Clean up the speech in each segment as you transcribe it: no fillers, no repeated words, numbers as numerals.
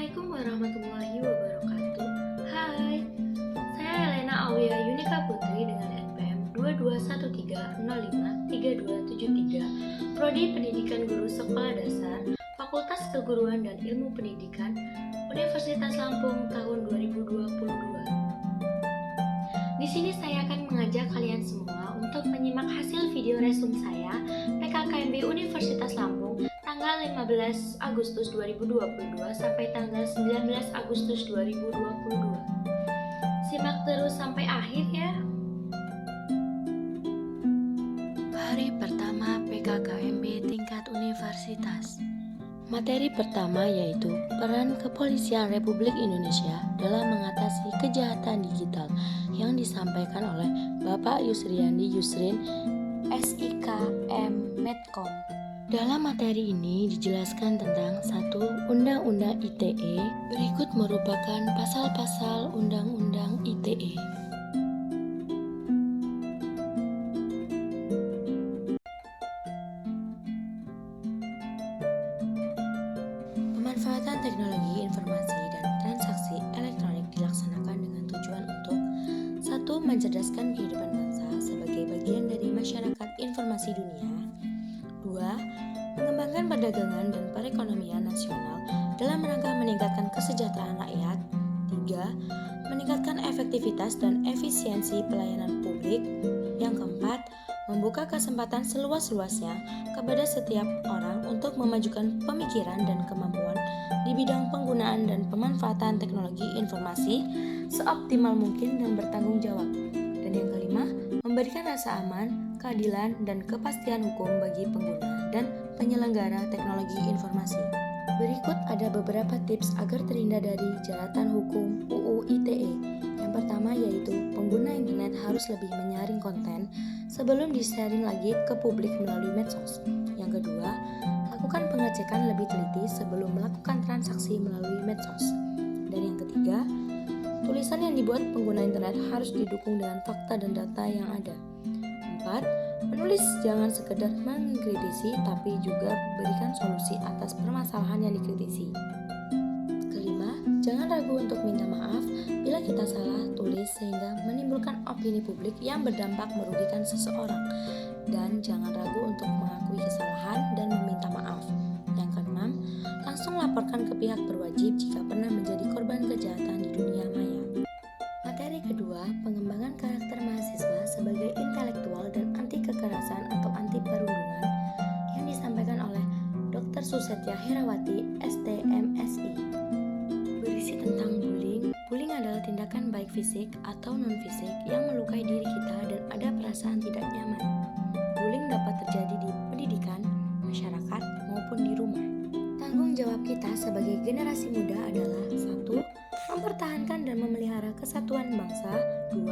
Assalamualaikum warahmatullahi wabarakatuh. Hai, saya Elena Aulia Yunika Putri dengan NPM 2213053273, Prodi Pendidikan Guru Sekolah Dasar, Fakultas Keguruan dan Ilmu Pendidikan, Universitas Lampung tahun 2022. Di sini saya akan mengajak kalian semua untuk menyimak hasil video resume saya PKKMB Universitas Lampung tanggal 15 Agustus 2022 sampai tanggal 19 Agustus 2022. Simak terus sampai akhir ya. Hari pertama PKKMB tingkat universitas. Materi pertama yaitu peran Kepolisian Republik Indonesia dalam mengatasi kejahatan digital yang disampaikan oleh Bapak Yusriandi Yusrin, SIK M Medcom. Dalam materi ini dijelaskan tentang 1. Undang-Undang ITE. Berikut merupakan pasal-pasal Undang-Undang ITE. Pemanfaatan teknologi informasi dan transaksi elektronik dilaksanakan dengan tujuan untuk 1. Mencerdaskan kehidupan bangsa sebagai bagian dari masyarakat informasi dunia. 2. Mengembangkan perdagangan dan perekonomian nasional dalam rangka meningkatkan kesejahteraan rakyat. 3. Meningkatkan efektivitas dan efisiensi pelayanan publik. Yang keempat, membuka kesempatan seluas-luasnya kepada setiap orang untuk memajukan pemikiran dan kemampuan di bidang penggunaan dan pemanfaatan teknologi informasi seoptimal mungkin dan bertanggung jawab. Dan yang kelima, memberikan rasa aman, keadilan, dan kepastian hukum bagi pengguna dan penyelenggara teknologi informasi. Berikut ada beberapa tips agar terhindar dari jeratan hukum UU ITE. Yang pertama yaitu pengguna internet harus lebih menyaring konten sebelum di-sharing lagi ke publik melalui medsos. Yang kedua, lakukan pengecekan lebih teliti sebelum melakukan transaksi melalui medsos. Dan yang ketiga, tulisan yang dibuat pengguna internet harus didukung dengan fakta dan data yang ada. 4. Menulis jangan sekedar mengkritisi tapi juga berikan solusi atas permasalahan yang dikritisi. Kelima, jangan ragu untuk minta maaf bila kita salah tulis sehingga menimbulkan opini publik yang berdampak merugikan seseorang. Dan jangan ragu untuk mengakui kesalahan dan meminta maaf. Yang keenam, langsung laporkan ke pihak berwajib jika pernah menjadi korban kejahatan di dunia maya. Materi kedua, pengembangan karakter mahasiswa sebagai intelektual dan anti kekerasan atau anti perundungan yang disampaikan oleh Dr. Susetya Herawati, STMSI. Berisi tentang bullying. Bullying adalah tindakan baik fisik atau non-fisik yang melukai diri kita dan ada perasaan tidak nyaman. Bullying dapat terjadi di pendidikan, masyarakat, maupun di rumah. Tanggung jawab kita sebagai generasi muda adalah 1. Mempertahankan dan memelihara kesatuan bangsa. 2.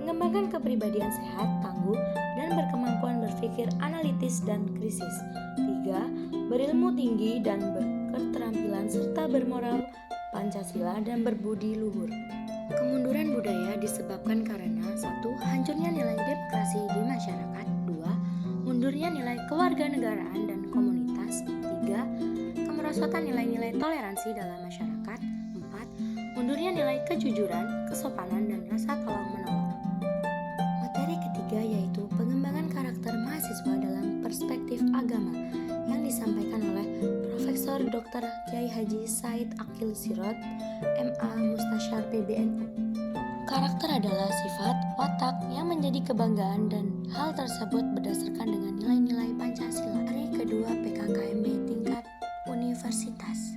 Mengembangkan kepribadian sehat, tangguh, dan berkemampuan berpikir analitis dan krisis. 3. Berilmu tinggi dan berketerampilan serta bermoral Pancasila dan berbudi luhur. Kemunduran budaya disebabkan karena 1. Hancurnya nilai demokrasi di masyarakat. 2. Mundurnya nilai kewarganegaraan dan komunitas. 3. Kemerosotan nilai-nilai toleransi dalam masyarakat. 4. Mundurnya nilai kejujuran, kesopanan, dan rasa tolong-menolong. Materi ketiga yaitu pengembangan karakter mahasiswa dalam perspektif agama yang disampaikan oleh Profesor Dr. Kiai Haji Said Akil Sirot, MA Mustasyar PBNU. Karakter adalah sifat, watak yang menjadi kebanggaan dan hal tersebut berdasarkan dengan nilai-nilai Pancasila. Hari kedua PKKMB tingkat universitas.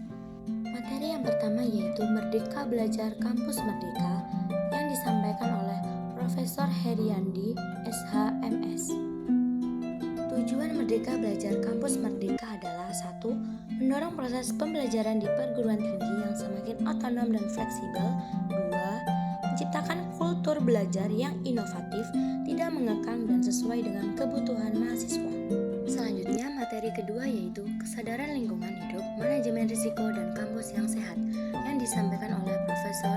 Materi yang pertama yaitu Merdeka Belajar Kampus Merdeka yang disampaikan oleh Profesor Heriandi, SHMS. Tujuan Merdeka Belajar Kampus Merdeka adalah 1. Mendorong proses pembelajaran di perguruan tinggi yang semakin otonom dan fleksibel. 2. Menciptakan kultur belajar yang inovatif, tidak mengekang dan sesuai dengan kebutuhan mahasiswa. Selanjutnya, materi kedua yaitu Kesadaran Lingkungan Hidup, Manajemen Risiko dan Kampus yang Sehat yang disampaikan oleh Profesor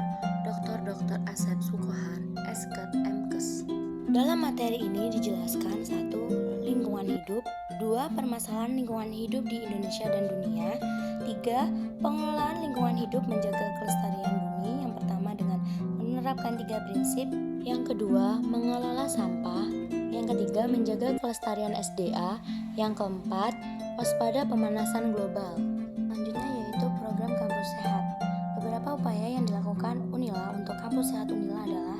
Dr. Asep Sukohan, Esket Mkes. Dalam materi ini dijelaskan 1. Lingkungan hidup, 2. Permasalahan lingkungan hidup di Indonesia dan dunia, 3. Ketiga, pengelolaan lingkungan hidup menjaga kelestarian bumi. Yang pertama dengan menerapkan 3 prinsip. Yang kedua, mengelola sampah. Yang ketiga, menjaga kelestarian SDA. Yang keempat, waspada pemanasan global. Selanjutnya yaitu program kampus sehat. Beberapa upaya yang dilakukan Unila untuk kampus sehat Unila adalah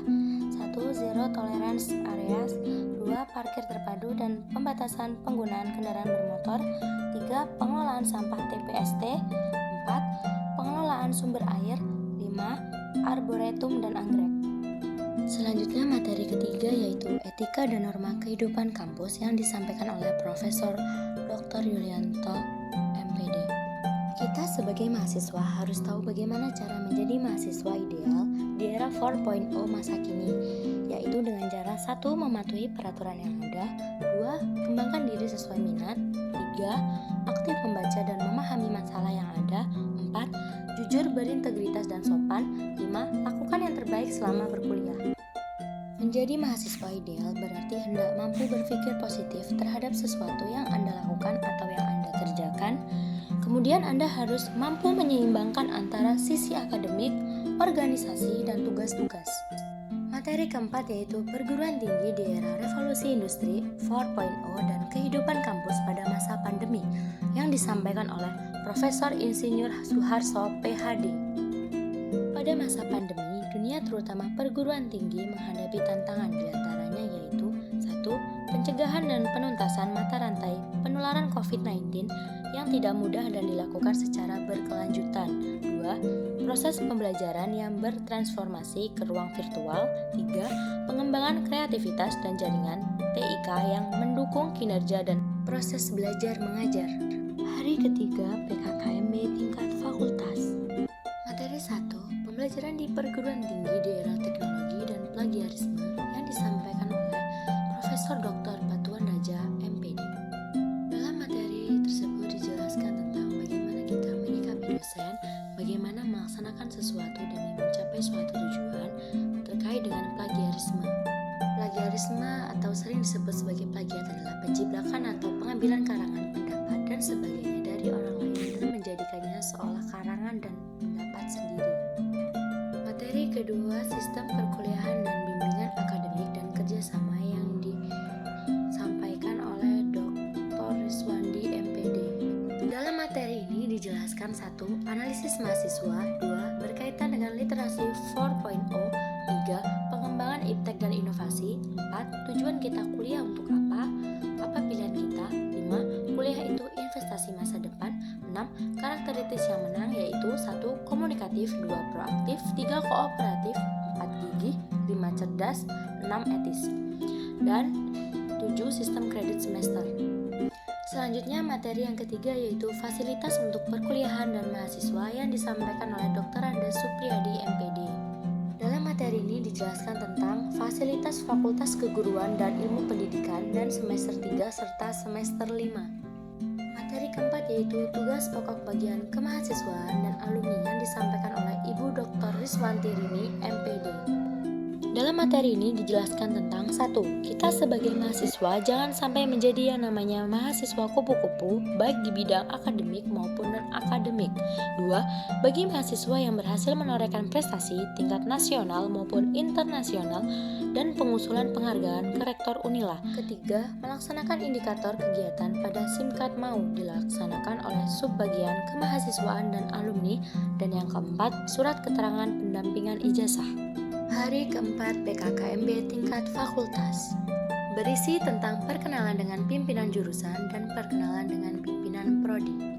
1. Zero tolerance areas, 2. Parkir terpadu dan pembatasan penggunaan kendaraan bermotor, 3. Pengelolaan sampah TPST, 4. Pengelolaan sumber air, 5. Arboretum dan anggrek. Selanjutnya materi ketiga yaitu etika dan norma kehidupan kampus yang disampaikan oleh Profesor Dr. Yulianto, MPD. Kita sebagai mahasiswa harus tahu bagaimana cara menjadi mahasiswa ideal di era 4.0 masa kini, yaitu dengan cara 1. Mematuhi peraturan yang ada, 2. Kembangkan diri sesuai minat, 3. Aktif membaca dan memahami masalah yang ada, 4. Jujur, berintegritas dan sopan, 5. Lakukan yang terbaik selama berkuliah. Menjadi mahasiswa ideal berarti hendak mampu berpikir positif terhadap sesuatu yang Anda lakukan atau yang Anda kerjakan. Kemudian Anda harus mampu menyeimbangkan antara sisi akademik, organisasi, dan tugas-tugas. Materi keempat yaitu perguruan tinggi di era revolusi industri 4.0 dan kehidupan kampus pada masa pandemi yang disampaikan oleh Profesor Insinyur Suharso, PhD. Pada masa pandemi, dunia terutama perguruan tinggi menghadapi tantangan diantaranya yaitu 1. Pencegahan dan penuntasan mata rantai penularan COVID-19 yang tidak mudah dan dilakukan secara berkelanjutan. 2. Proses pembelajaran yang bertransformasi ke ruang virtual. 3. Pengembangan kreativitas dan jaringan TIK yang mendukung kinerja dan proses belajar mengajar. Hari ketiga PKKMB tingkat fakultas. Materi 1. Pembelajaran di perguruan tinggi di era teknologi dan plagiarisme yang disampaikan oleh Profesor Dr. Batuan Raja, MPD. Dalam materi tersebut dijelaskan tentang bagaimana kita menyikapi dosen, bagaimana melaksanakan sesuatu demi mencapai suatu tujuan terkait dengan plagiarisme. Plagiarisme atau sering disebut sebagai plagiat adalah penjiplakan atau pengambilan karangan pendapat dan sebagainya dari orang lain dan menjadikannya seolah karangan dan pendapat sendiri. Materi kedua, sistem perkuliahan dan bimbingan akademik dan kerjasama yang disampaikan oleh Dr. Rizwandi, MPD. Dalam materi ini dijelaskan 1. Analisis mahasiswa, 2. Berkaitan dengan literasi 4.0, 3. Pengembangan iptek dan inovasi, 4. Tujuan kita kuliah untuk apa pilihan kita, 5. Kuliah itu investasi masa depan, 6. Karakteristik yang menang yaitu 1. Komunikatif, 2. Proaktif, 3. Kooperatif, 4. Gigih, 5. Cerdas, 6. Etis, dan 7. Sistem kredit semester. Selanjutnya materi yang ketiga yaitu fasilitas untuk perkuliahan dan mahasiswa yang disampaikan oleh Dr. Andes Supriyadi, MPD. Dalam materi ini dijelaskan tentang fasilitas Fakultas Keguruan dan Ilmu Pendidikan dan semester 3 serta semester 5. Materi keempat yaitu tugas pokok bagian kemahasiswaan dan alumni yang disampaikan oleh Ibu Dr. Rizwanti Rini, MPD. Dalam materi ini dijelaskan tentang 1. Kita sebagai mahasiswa jangan sampai menjadi yang namanya mahasiswa kupu-kupu baik di bidang akademik maupun non-akademik. 2. Bagi mahasiswa yang berhasil menorehkan prestasi tingkat nasional maupun internasional dan pengusulan penghargaan ke Rektor Unila. Ketiga, melaksanakan indikator kegiatan pada Simkat mau dilaksanakan oleh subbagian kemahasiswaan dan alumni. Dan yang keempat, surat keterangan pendampingan ijazah. Hari keempat PKKMB tingkat fakultas berisi tentang perkenalan dengan pimpinan jurusan dan perkenalan dengan pimpinan prodi.